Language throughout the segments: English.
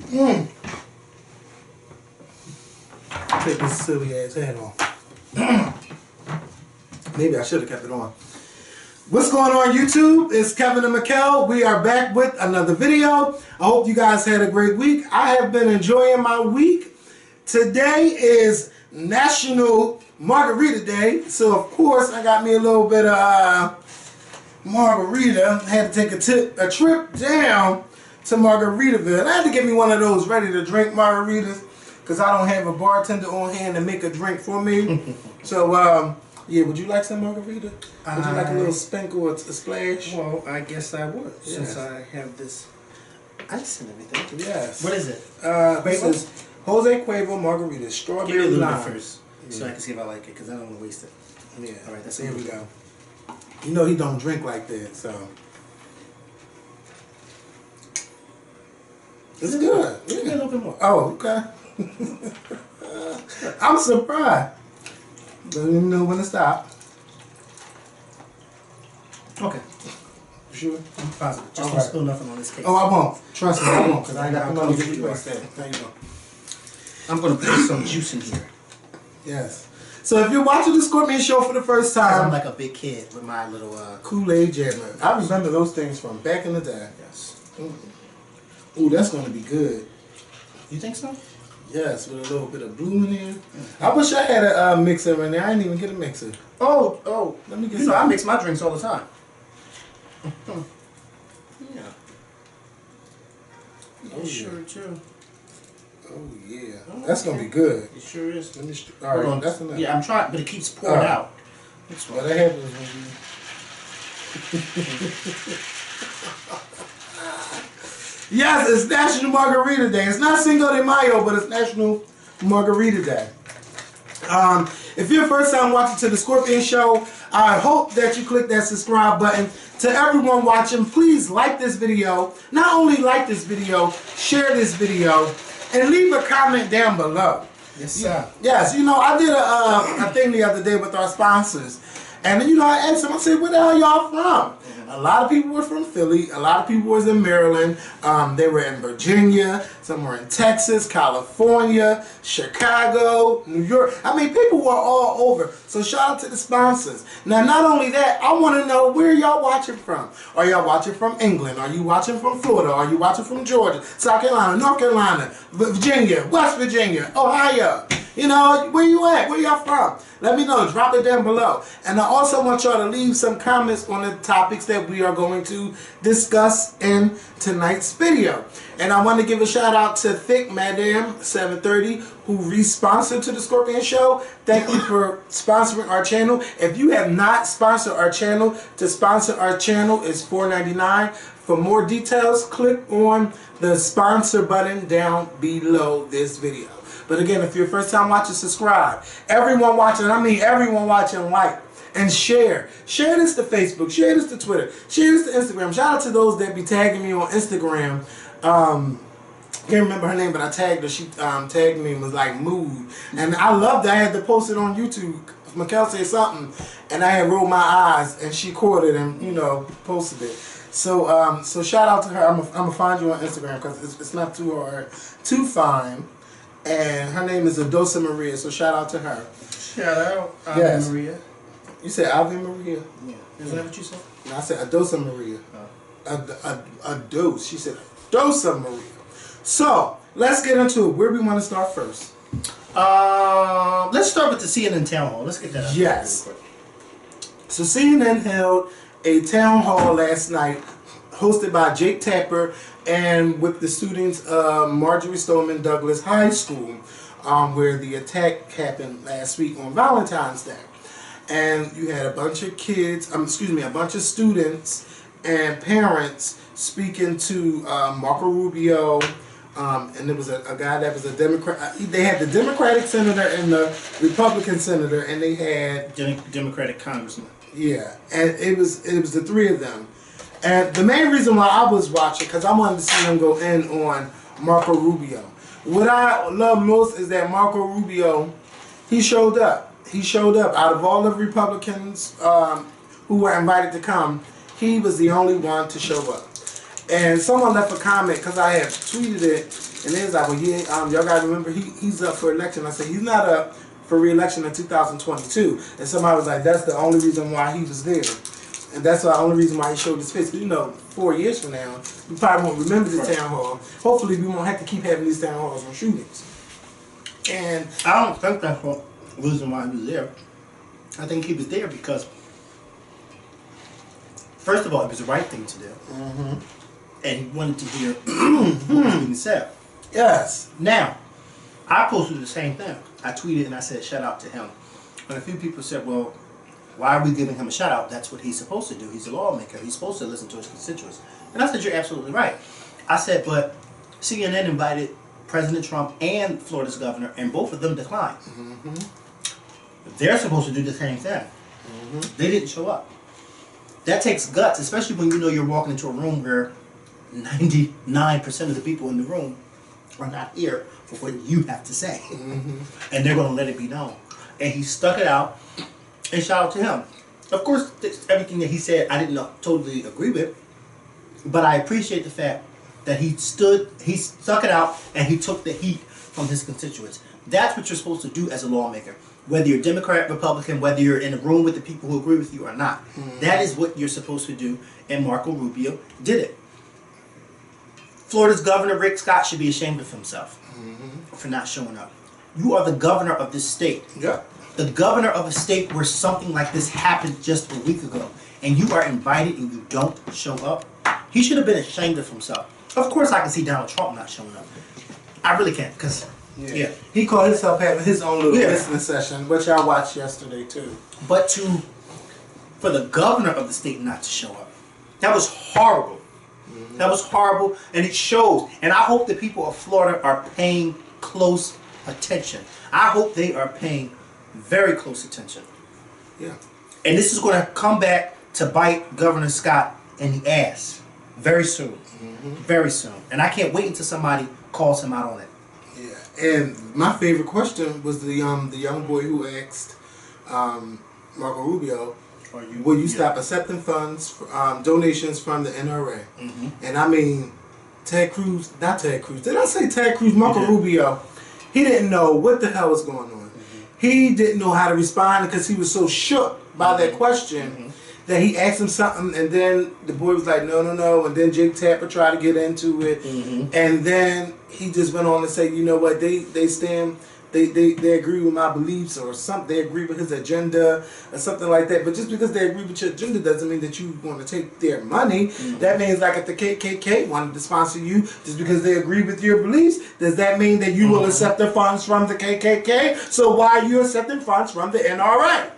Take this silly ass hat off. Maybe I should have kept it on. What's going on YouTube? It's Kevin and Mikkel. We are back with another video. I hope you guys had a great week. I have been enjoying my week. Today is National Margarita Day. So of course I got me a little bit of margarita. I had to take a trip down to Margaritaville. I had to get me one of those ready to drink margaritas because I don't have a bartender on hand to make a drink for me. So yeah, would you like some margarita? Would you like a little sprinkle or a splash? Well, I guess I would, since I have this ice and everything. Yes. What is it? This is Jose Cuervo margarita, strawberry Give me a little lime. bit first, so I can see if I like it, because I don't want to waste it. Yeah. All right, that's there we go. You know he don't drink like that, so it's good. Give me a little bit more. Oh, okay. I'm surprised. Don't even know when to stop. Okay. You sure? I'm positive. Just don't spill nothing on this cake. Oh, I won't. Trust me, I won't, because I got I'm to gonna get you there. There you go. I'm going to put some juice in here. Yes. So if you're watching the Scorpion Show for the first time, I'm like a big kid with my little Kool-Aid Jammer. I remember those things from back in the day. Yes. Ooh, that's going to be good. You think so? Yes, with a little bit of blue in there. I wish I had a mixer in there. I didn't even get a mixer. Oh. Let me get You some. know, I mix my drinks all the time. Yeah. Oh, Sure, too. Oh, yeah. That's going to be good. It sure is. Let me all right, that's enough. Yeah, I'm trying, but it keeps pouring out. That's What happens when you... Yes, it's National Margarita Day. It's not Cinco de Mayo, but it's National Margarita Day. If you're first time watching to the Scorpion Show, I hope that you click that subscribe button. To everyone watching, please like this video. Not only like this video, share this video, and leave a comment down below. Yes, sir. Yes, you know, I did a thing the other day with our sponsors. And you know, I asked them, I said, where the hell y'all from? A lot of people were from Philly. A lot of people was in Maryland. They were in Virginia. Some were in Texas, California, Chicago, New York. I mean, people were all over. So shout out to the sponsors. Now, not only that, I want to know where y'all watching from. Are y'all watching from England? Are you watching from Florida? Are you watching from Georgia, South Carolina, North Carolina, Virginia, West Virginia, Ohio? You know, where you at? Where y'all from? Let me know. Drop it down below. And I also want y'all to leave some comments on the topics that we are going to discuss in tonight's video. And I want to give a shout out to Thick Madam 730 who re-sponsored to the Scorpion Show. Thank you for sponsoring our channel. If you have not sponsored our channel, to sponsor our channel is $4.99. For more details, click on the sponsor button down below this video. But again, if you're first time watching, subscribe. Everyone watching, I mean everyone watching, like and share. Share this to Facebook. Share this to Twitter. Share this to Instagram. Shout out to those that be tagging me on Instagram. Can't remember her name, but I tagged her. She tagged me and was like, mood. And I loved it. I had to post it on YouTube. Mikkel said something, and I had rolled my eyes, and she caught it and, you know, posted it. So so shout out to her. I'm going to find you on Instagram because it's not too hard to find. And her name is Adosa Maria, so shout out to her. Shout out, Ave Maria. You said Ave Maria? Yeah. Isn't that what you said? No, I said Adosa Maria. Oh. Ados. She said Adosa Maria. So, let's get into it. Where do we want to start first? Let's start with the CNN town hall. Let's get that out. Yes. Real quick. So CNN held a town hall last night hosted by Jake Tapper and with the students of Marjorie Stoneman Douglas High School, where the attack happened last week on Valentine's Day. And you had a bunch of kids, a bunch of students and parents speaking to Marco Rubio, and there was a guy that was a Democrat. They had the Democratic senator and the Republican senator, and they had Democratic congressman. Yeah, and it was the three of them. And the main reason why I was watching, because I wanted to see them go in on Marco Rubio. What I love most is that Marco Rubio, he showed up. He showed up. Out of all the Republicans who were invited to come, he was the only one to show up. And someone left a comment, because I have tweeted it, And then it's like, well, y'all got to remember, he's up for election. I said, he's not up for re-election in 2022. And somebody was like, that's the only reason why he was there. And that's the only reason why he showed his face. Because, 4 years from now, we probably won't remember the town hall. Hopefully, we won't have to keep having these town halls on shootings. And I don't think that's the reason why he was there. I think he was there because, first of all, it was the right thing to do. And he wanted to hear what was being said. yes. Now, I posted the same thing. I tweeted and I said, shout out to him. And a few people said, well, why are we giving him a shout out? That's what he's supposed to do. He's a lawmaker. He's supposed to listen to his constituents. And I said, you're absolutely right. I said, but CNN invited President Trump and Florida's governor, and both of them declined. They're supposed to do the same thing. They didn't show up. That takes guts, especially when you know you're walking into a room where 99% of the people in the room are not here for what you have to say. And they're going to let it be known. And he stuck it out, and shout out to him. Of course, everything that he said I didn't totally agree with, but I appreciate the fact that he stuck it out, and he took the heat from his constituents. That's what you're supposed to do as a lawmaker. Whether you're Democrat, Republican, whether you're in a room with the people who agree with you or not. That is what you're supposed to do, and Marco Rubio did it. Florida's governor, Rick Scott, should be ashamed of himself for not showing up. You are the governor of this state. Yeah. The governor of a state where something like this happened just a week ago, and you are invited and you don't show up. He should have been ashamed of himself. Of course, I can see Donald Trump not showing up. I really can't, because he called himself having his own little listening session, which I watched yesterday too. But for the governor of the state not to show up, that was horrible. That was horrible, and it shows. And I hope the people of Florida are paying close attention. I hope they are paying very close attention. Yeah. And this is going to come back to bite Governor Scott in the ass very soon. Very soon. And I can't wait until somebody calls him out on it. Yeah. And my favorite question was the young boy who asked Marco Rubio, will you stop accepting funds, donations from the NRA? And I mean, Ted Cruz, not Ted Cruz. Did I say Ted Cruz? Marco Rubio, he didn't know what the hell was going on. He didn't know how to respond because he was so shook by that question that he asked him something, and then the boy was like, no, no, no. And then Jake Tapper tried to get into it. And then he just went on to say, you know what, they agree with my beliefs or something. They agree with his agenda or something like that. But just because they agree with your agenda doesn't mean that you want to take their money. That means like if the KKK wanted to sponsor you just because they agree with your beliefs, does that mean that you will accept the funds from the KKK? So why are you accepting funds from the NRA?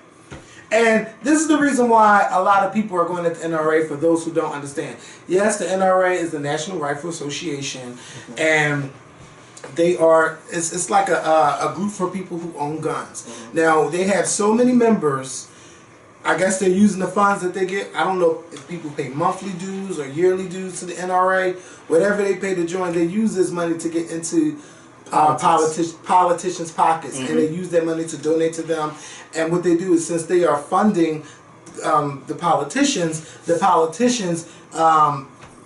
And this is the reason why a lot of people are going at the NRA, for those who don't understand. Yes, the NRA is the National Rifle Association, and they are, it's like a group for people who own guns. Now, they have so many members. I guess they're using the funds that they get. I don't know if people pay monthly dues or yearly dues to the NRA. Whatever they pay to join, they use this money to get into politicians' pockets, and they use that money to donate to them. And what they do is, since they are funding the politicians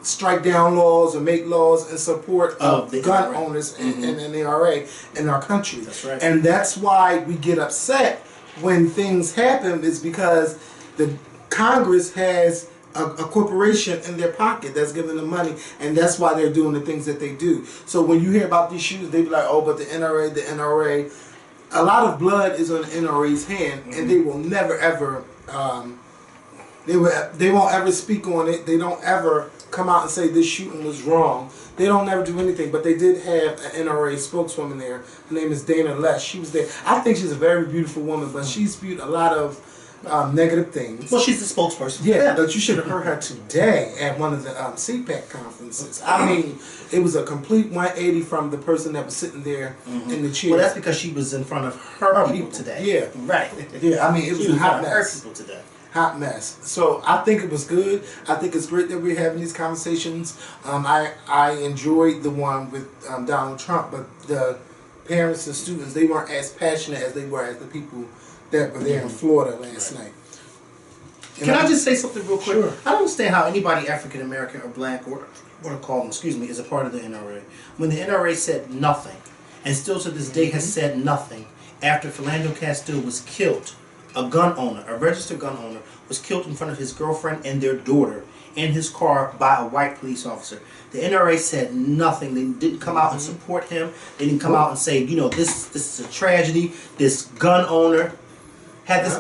strike down laws or make laws in support of the gun owners and the NRA in our country. That's right. And that's why we get upset when things happen, is because the Congress has a corporation in their pocket that's giving them money, and that's why they're doing the things that they do. So when you hear about these shootings, they be like, oh, but the NRA, a lot of blood is on the NRA's hand, and they will never ever, they won't ever speak on it. They don't ever come out and say this shooting was wrong. They don't never do anything, but they did have an NRA spokeswoman there. Her name is Dana Lesh. She was there. I think she's a very beautiful woman, but she spewed a lot of negative things. Well, she's the spokesperson. Yeah, but you should have heard her today at one of the CPAC conferences. I mean, it was a complete 180 from the person that was sitting there in the chair. Well, that's because she was in front of her people today. Yeah. Right. Yeah, I mean, it was a hot mess. Her people today. Hot mess. So I think it was good. I think it's great that we're having these conversations. I enjoyed the one with Donald Trump, but the parents and students, they weren't as passionate as they were as the people that were there in Florida last night. Can I just say something real quick? Sure. I don't understand how anybody African American or black or want to call them, excuse me, is a part of the NRA. When the NRA said nothing, and still to this day has said nothing, after Philando Castile was killed, a gun owner, a registered gun owner, was killed in front of his girlfriend and their daughter in his car by a white police officer. The NRA said nothing. They didn't come out and support him. They didn't come out and say, you know, this is a tragedy. This gun owner had this.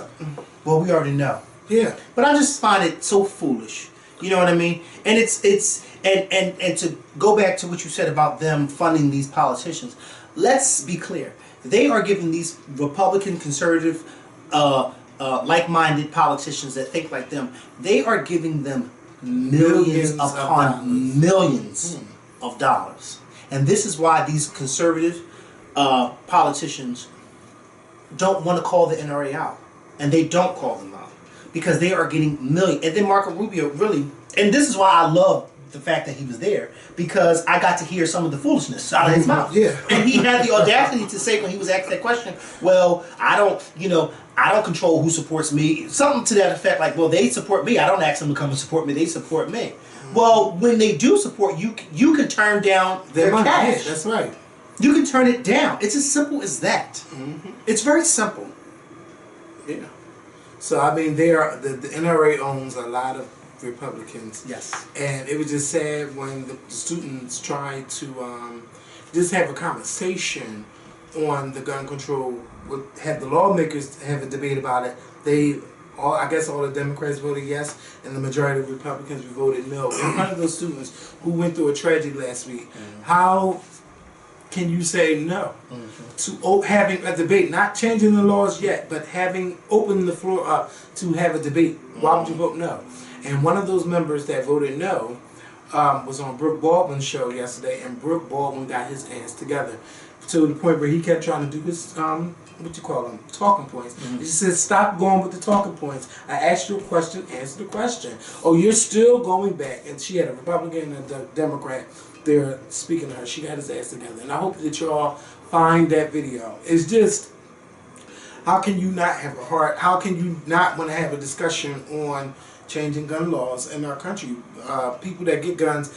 Well, we already know. Yeah. But I just find it so foolish. You know what I mean? And and to go back to what you said about them funding these politicians, let's be clear. They are giving these Republican, conservative, like-minded politicians that think like them, they are giving them millions upon millions of dollars. And this is why these conservative politicians don't want to call the NRA out. And they don't call them out. Because they are getting millions. And then Marco Rubio really, and this is why I love the fact that he was there, because I got to hear some of the foolishness out of his mouth. Yeah. And he had the audacity to say when he was asked that question, well, I don't control who supports me. Something to that effect, like, well, they support me. I don't ask them to come and support me. They support me. Well, when they do support you, you can turn down their cash. Yeah, that's right. You can turn it down. It's as simple as that. It's very simple. Yeah. So I mean, the NRA owns a lot of Republicans. Yes. And it was just sad when the students tried to just have a conversation on the gun control. Have the lawmakers have a debate about it. I guess all the Democrats voted yes, and the majority of Republicans voted no. In front of those students who went through a tragedy last week, how can you say no to having a debate, not changing the laws yet, but having opened the floor up to have a debate? Why would you vote no? And one of those members that voted no was on Brooke Baldwin's show yesterday, and Brooke Baldwin got his ass together to the point where he kept trying to do his talking points. He said, stop going with the talking points. I asked you a question, answer the question. Oh, you're still going back. And she had a Republican and a Democrat there speaking to her. She got his ass together. And I hope that y'all find that video. It's just, how can you not have a heart? How can you not want to have a discussion on changing gun laws in our country? People that get guns,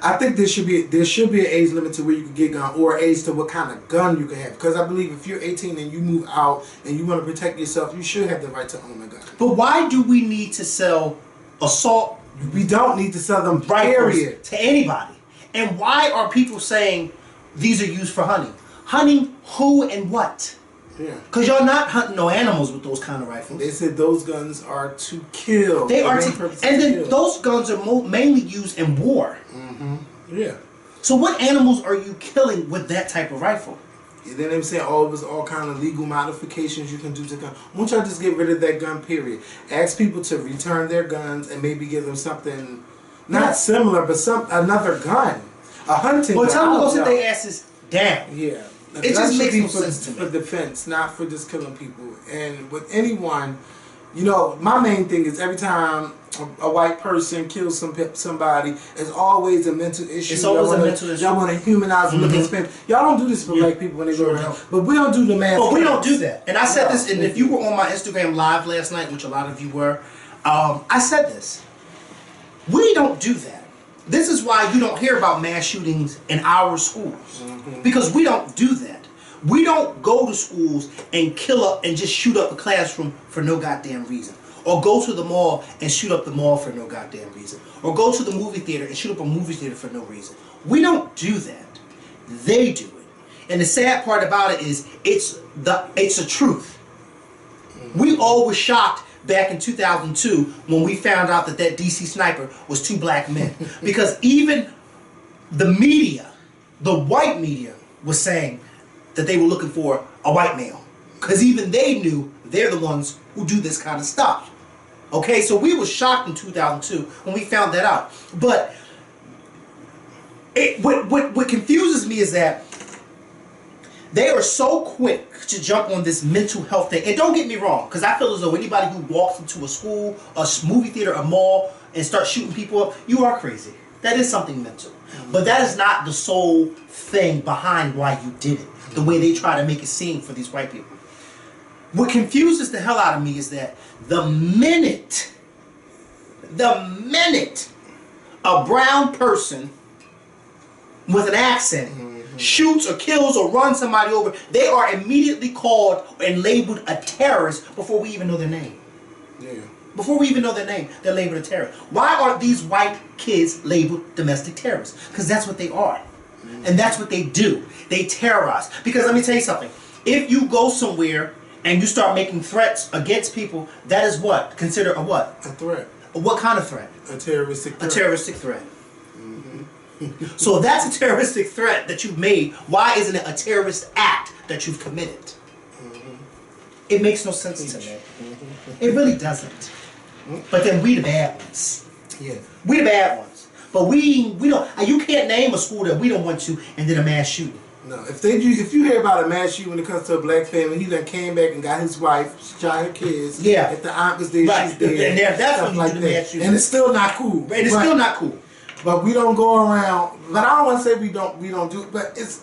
I think there should be an age limit to where you can get gun, or age to what kind of gun you can have. Because I believe if you're 18 and you move out and you want to protect yourself, you should have the right to own a gun. But why do we need to sell assault? We don't need to sell them, period, to anybody. And why are people saying these are used for hunting? Hunting who and what? Yeah. Because y'all not hunting no animals with those kind of rifles. They said those guns are to kill. They are to, and then those guns are mainly used in war. Yeah. So what animals are you killing with that type of rifle? And then they were saying, oh, it was all kind of legal modifications you can do to gun. Won't y'all just get rid of that gun, period? Ask people to return their guns and maybe give them something not similar, but another gun. A hunting gun. Well, tell them to go sit their asses down. Yeah. It just makes no sense to me. For defense, not for just killing people. And with anyone, you know, my main thing is every time a white person kills somebody, it's always a mental issue. It's always a mental issue. Y'all want to humanize and look at spin. Y'all don't do this for black people when they go around. But we don't do the mass. But we don't do that. And I said this, and if you were on my Instagram live last night, which a lot of you were, I said this. We don't do that. This is why you don't hear about mass shootings in our schools. Because we don't do that. We don't go to schools and kill up and just shoot up a classroom for no goddamn reason. Or go to the mall and shoot up the mall for no goddamn reason. Or go to the movie theater and shoot up a movie theater for no reason. We don't do that. They do it. And the sad part about it is it's the truth. We all were shocked back in 2002 when we found out that DC sniper was 2 black men. Because even the media, the white media, was saying that they were looking for a white male. Because even they knew they're the ones who do this kind of stuff. Okay, so we were shocked in 2002 when we found that out. But what confuses me is that they are so quick to jump on this mental health thing. And don't get me wrong, because I feel as though anybody who walks into a school, a movie theater, a mall, and starts shooting people up, you are crazy. That is something mental. But that is not the sole thing behind why you did it, the way they try to make it seem for these white people. What confuses the hell out of me is that the minute a brown person with an accent shoots or kills or runs somebody over, they are immediately called and labeled a terrorist before we even know their name. Yeah. Before we even know their name, they're labeled a terrorist. Why aren't these white kids labeled domestic terrorists? Because that's what they are. And that's what they do. They terrorize. Because let me tell you something. If you go somewhere and you start making threats against people, that is what? Considered a what? A threat. What kind of threat? A terroristic threat. A terroristic threat. So if that's a terroristic threat that you've made, why isn't it a terrorist act that you've committed? It makes no sense to me. It really doesn't. But then we the bad ones. Yeah. We the bad ones. But we don't. You can't name a school that we don't want to and then a mass shooting. No, if you hear about a mass shooting when it comes to a black family, he done came back and got his wife, shot her kids. Yeah. If the aunt was there, Right. she's there. And that's stuff when you like do the that. mass shooting. And it's still not cool. And it's still not cool. But we don't go around. But I don't want to say we don't do it. But it's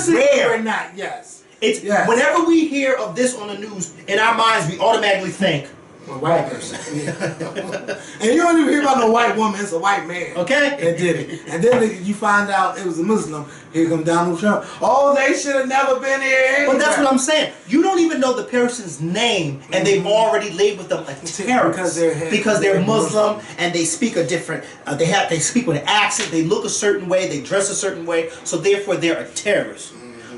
rare. We're not. Yes. It's Yes. whenever we hear of this on the news, in our minds we automatically think A white person. Yeah. And you don't even hear about no white woman. It's a white man. Okay. That did it. And then you find out it was a Muslim. Here comes Donald Trump. Oh, they should have never been here. But that's what I'm saying. You don't even know the person's name, and they've already labeled them a terrorist because they're Muslim and they speak a different. They speak with an accent. They look a certain way. They dress a certain way. So therefore, they're a terrorist.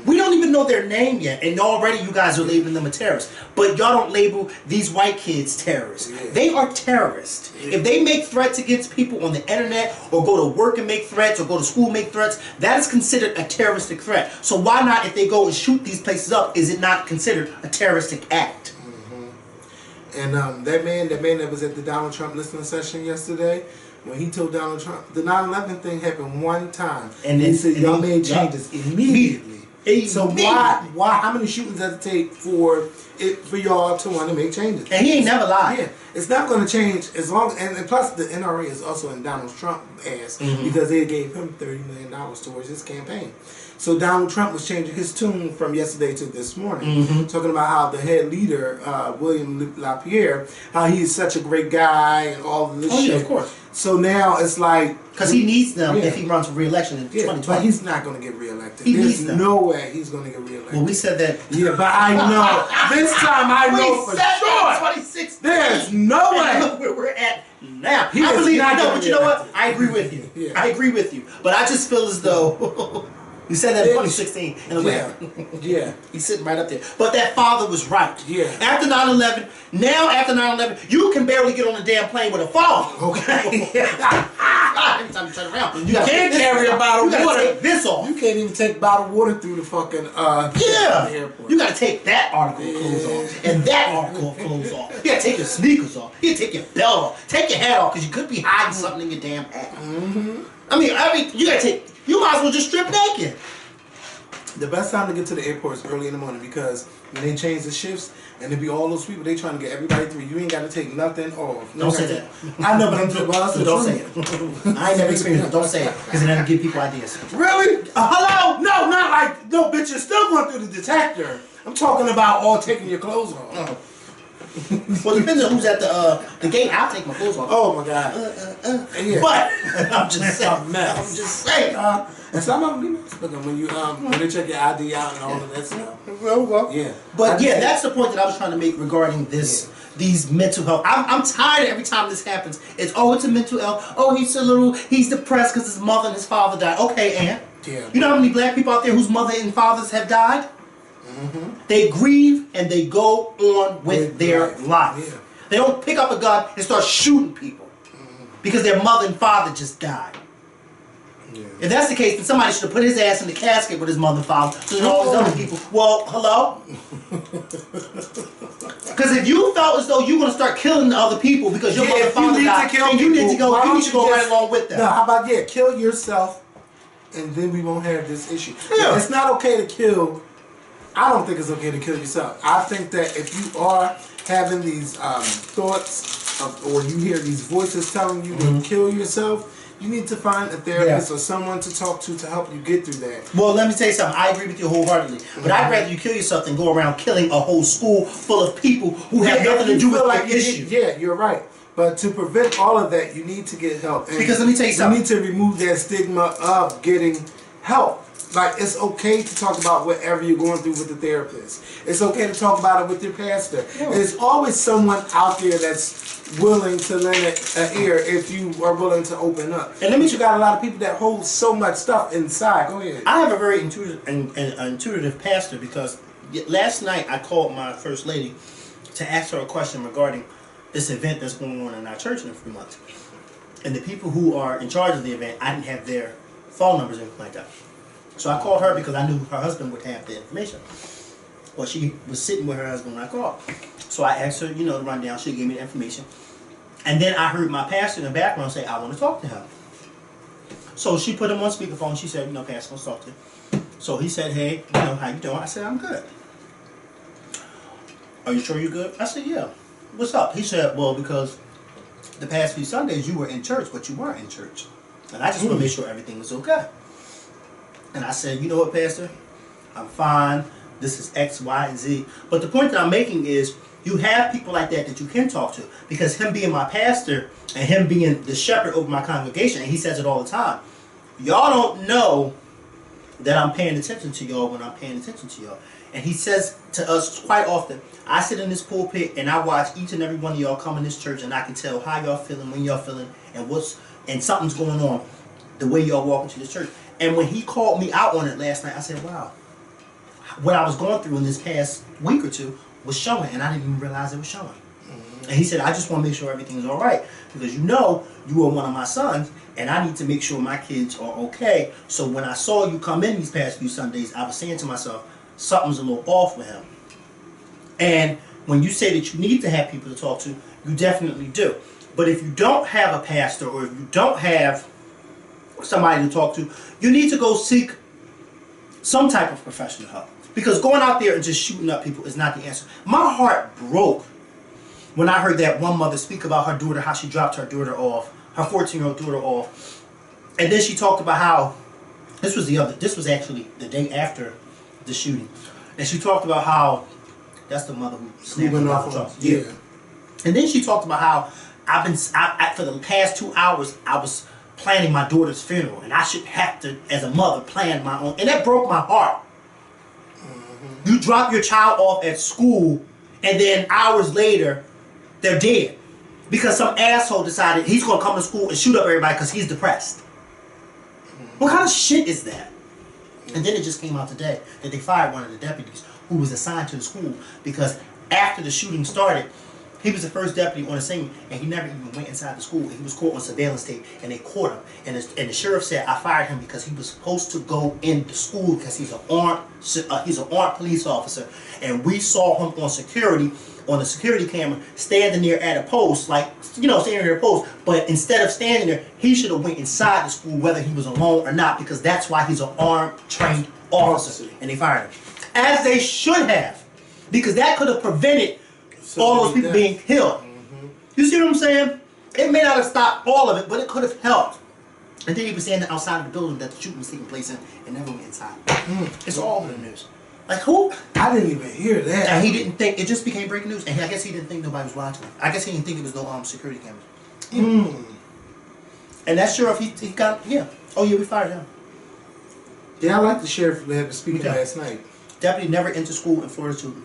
We don't even know their name yet, and already you guys are labeling them a terrorist. But y'all don't label these white kids terrorists. Yeah. They are terrorists. Yeah. If they make threats against people on the internet, or go to work and make threats, or go to school and make threats, that is considered a terroristic threat. So why not, if they go and shoot these places up, is it not considered a terroristic act? And that man that was at the Donald Trump listening session yesterday, when he told Donald Trump, the 9/11 thing happened one time, and he said y'all made changes immediately. So why? How many shootings does it take for y'all to want to make changes? And he ain't never lied. Yeah, it's not going to change as long. And plus, the NRA is also in Donald Trump's ass because they gave him $30 million towards his campaign. So Donald Trump was changing his tune from yesterday to this morning, talking about how the head leader, William LaPierre, how he's such a great guy and all of this shit. Yeah, of course. So now it's like... Because he needs them if he runs for re-election in 2020. But he's not going to get re-elected. He There's needs them. no way he's going to get re-elected. Well, we said that. Yeah, but I know. This time I know for sure. 2016. There's no way. And look where we're at now. He I is believe, not no, gonna but be you know what? elected. I agree with you. Yeah. I agree with you. But I just feel as though you said that in 2016 in a way. Yeah. He's sitting right up there. But that father was right. Yeah. After 9/11, after 9/11, you can barely get on a damn plane with a phone. Okay. Every time you turn around, You can't carry a bottle of you water. gotta take this off. You can't even take bottled water through the fucking Yeah, airport. you gotta take that article of clothes off and that article of clothes off. You gotta take your sneakers off. You gotta take your belt off. Take your hat off because you could be hiding something in your damn hat. I mean, you gotta take. You might as well just strip naked. The best time to get to the airport is early in the morning because when they change the shifts and there be all those people, they trying to get everybody through. You ain't got to take nothing off. Don't say that. I know, but I'm just, well, that's the Don't truth. say it. I ain't never experienced it. Don't say it because it'll give people ideas. Really? Hello? No, not like, no, bitch, you're still going through the detector. I'm talking about all taking your clothes off. Well, depending on who's at the gate, I'll take my clothes off. Oh my God. Yeah. But I'm just saying. A mess. I'm just saying. And some of them be nice looking when you when they check your ID out and all of that stuff. Well. Yeah. But yeah, that's the point that I was trying to make regarding this. Yeah. These mental health. I'm tired every time this happens. It's a mental health. Oh, he's depressed because his mother and his father died. Okay, Aunt. Yeah. You know how many black people out there whose mother and fathers have died? They grieve and they go on with their life. Yeah. They don't pick up a gun and start shooting people because their mother and father just died. Yeah. If that's the case, then somebody should have put his ass in the casket with his mother and father. So that all these other people. Well, hello. Because if you felt as though you're going to start killing the other people because your mother and father died, then you need to go. You need to go right along with them. No, how about kill yourself, and then we won't have this issue. Yeah. It's not okay to kill. I don't think it's okay to kill yourself. I think that if you are having these thoughts or you hear these voices telling you to kill yourself, you need to find a therapist or someone to talk to help you get through that. Well, let me tell you something. I agree with you wholeheartedly. But I'd rather you kill yourself than go around killing a whole school full of people who have nothing to do with the issue. Yeah, you're right. But to prevent all of that, you need to get help. And because let me tell you something. You need to remove that stigma of getting help. Like, it's okay to talk about whatever you're going through with the therapist. It's okay to talk about it with your pastor. Yeah. There's always someone out there that's willing to lend an ear if you are willing to open up. And then you got a lot of people that hold so much stuff inside. Go ahead. I have a very intuitive pastor, because last night I called my first lady to ask her a question regarding this event that's going on in our church in a few months. And the people who are in charge of the event, I didn't have their phone numbers or anything like that. So I called her because I knew her husband would have the information. Well, she was sitting with her husband when I called. So I asked her, the rundown. She gave me the information. And then I heard my pastor in the background say, I want to talk to him. So she put him on speakerphone. She said, Pastor wants to talk to him. So he said, hey, how you doing? I said, I'm good. Are you sure you're good? I said, yeah. What's up? He said, well, because the past few Sundays you were in church, but you weren't in church. And I just want to make sure everything was okay. And I said, you know what, Pastor? I'm fine. This is X, Y, and Z. But the point that I'm making is you have people like that you can talk to. Because him being my pastor and him being the shepherd over my congregation, and he says it all the time, y'all don't know that I'm paying attention to y'all when I'm paying attention to y'all. And he says to us quite often, I sit in this pulpit and I watch each and every one of y'all come in this church, and I can tell how y'all feeling, when y'all feeling, and something's going on the way y'all walk into this church. And when he called me out on it last night, I said, wow, what I was going through in this past week or two was showing, and I didn't even realize it was showing. And he said, I just want to make sure everything's all right, because you are one of my sons, and I need to make sure my kids are okay. So when I saw you come in these past few Sundays, I was saying to myself, something's a little off with him. And when you say that you need to have people to talk to, you definitely do. But if you don't have a pastor, or if you don't have somebody to talk to, you need to go seek some type of professional help. Because going out there and just shooting up people is not the answer. My heart broke when I heard that one mother speak about her daughter, how she dropped her daughter off, her 14-year-old daughter off. And then she talked about how, this was actually the day after the shooting. And she talked about how, that's the mother who snapped her off the truck. Yeah. And then she talked about how for the past 2 hours, I was planning my daughter's funeral, and I should have to, as a mother, plan my own. And that broke my heart. Mm-hmm. You drop your child off at school, and then hours later, they're dead. Because some asshole decided he's going to come to school and shoot up everybody because he's depressed. Mm-hmm. What kind of shit is that? Mm-hmm. And then it just came out today that they fired one of the deputies who was assigned to the school, because after the shooting started, he was the first deputy on the scene, and he never even went inside the school. He was caught on surveillance tape, and they caught him. And the sheriff said, I fired him because he was supposed to go into school because he's an armed police officer. And we saw him on the security camera, standing there at a post, standing there at a post. But instead of standing there, he should have went inside the school, whether he was alone or not, because that's why he's an armed, trained officer. And they fired him. As they should have, because that could have prevented all those people being killed. Mm-hmm. You see what I'm saying? It may not have stopped all of it, but it could have helped. And then he was standing outside of the building that the shooting was taking place in, and never went inside. It's all over the news. Like, who? I didn't even hear that. And he didn't think, it just became breaking news. And I guess he didn't think nobody was watching him. I guess he didn't think it was no security cameras. And that sheriff, he got, oh yeah, we fired him. Yeah, I like the sheriff that was speaking last night. Deputy never entered school in Florida shooting.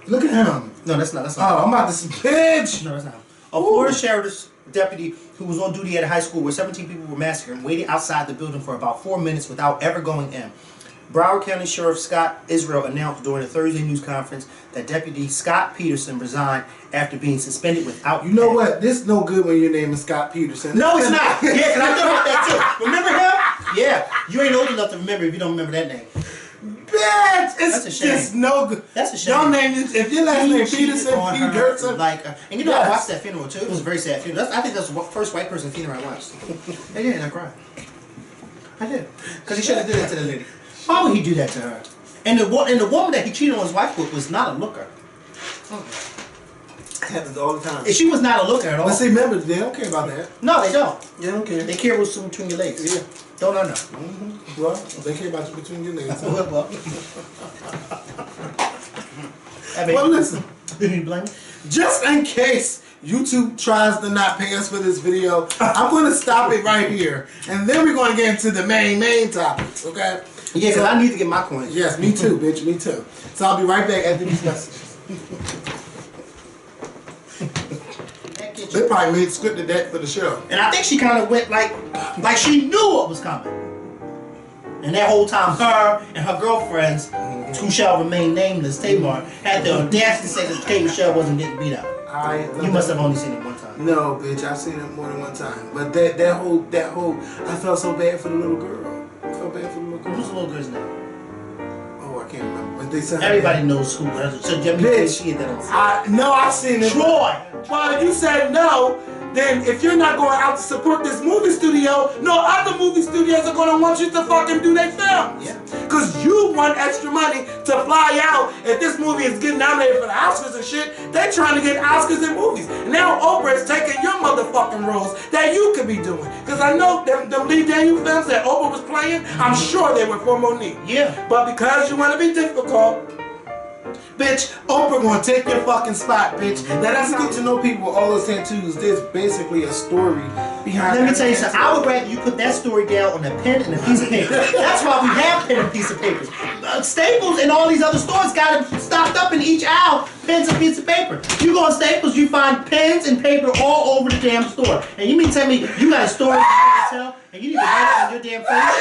Look at him. No, that's not. Oh, I'm about to say, bitch. No, that's not him. A Florida sheriff's deputy who was on duty at a high school where 17 people were massacred and waited outside the building for about 4 minutes without ever going in. Broward County Sheriff Scott Israel announced during a Thursday news conference that Deputy Scott Peterson resigned after being suspended without. You know what? This no good when your name is Scott Peterson. No, it's not. Yeah, because I thought about that too. Remember him? Yeah. You ain't old enough to remember if you don't remember that name. Bitch, That's a shame. just no good. That's a shame. Your name is, if your last name Peterson, Peterson. And you know, I watched that funeral too. It was a very sad funeral. I think that's the first white person funeral I watched. I did, and I cried. I did. Because he should have did that to the lady. Why would he do that to her? And the woman that he cheated on his wife with was not a looker. It happens all the time. And she was not a looker at all. But see, remember, they don't care about that. No, they don't. They don't care. They care what's between your legs. Yeah. Don't I know? Mm-hmm. Well, they care about you between your legs. Well. Well, listen. Did you blame me? Just in case YouTube tries to not pay us for this video, I'm going to stop it right here. And then we're going to get into the main topics, okay? Yeah, because I need to get my coins. Yes, me too, bitch, me too. So I'll be right back after these messages. They probably made scripted that for the show. And I think she kind of went like she knew what was coming. And that whole time, her and her girlfriends, who shall remain nameless, Tamar, had the audacity to say that K. Michelle wasn't getting beat up. You must have only seen it one time. No, bitch, I've seen it more than one time. But that whole, I felt so bad for the little girl. I felt bad for the little girl. Who's the little girl's name? Oh, I can't remember. But they said Everybody knows who. So Jimmy bitch, see it that no, I've seen it. Troy. Well, if you said no, then if you're not going out to support this movie studio, no other movie studios are gonna want you to fucking do their films. Yeah. Cause you want extra money to fly out. If this movie is getting nominated for the Oscars and shit, they're trying to get Oscars in movies. Now Oprah is taking your motherfucking roles that you could be doing. Cause I know them Lee Daniels films that Oprah was playing, I'm sure they were for Monique. Yeah. But because you want to be difficult, bitch, Oprah gonna take your fucking spot, bitch. Now that's get to know people with all those tattoos. There's basically a story behind. Let me tell you something. I would rather you put that story down on a pen and a piece of paper. That's why we have pen and piece of papers. Staples and all these other stores got it stocked up in each aisle, pens and piece of paper. You go to Staples, you find pens and paper all over the damn store. And you mean tell me you got a story you want to tell and you need to write it on your damn face?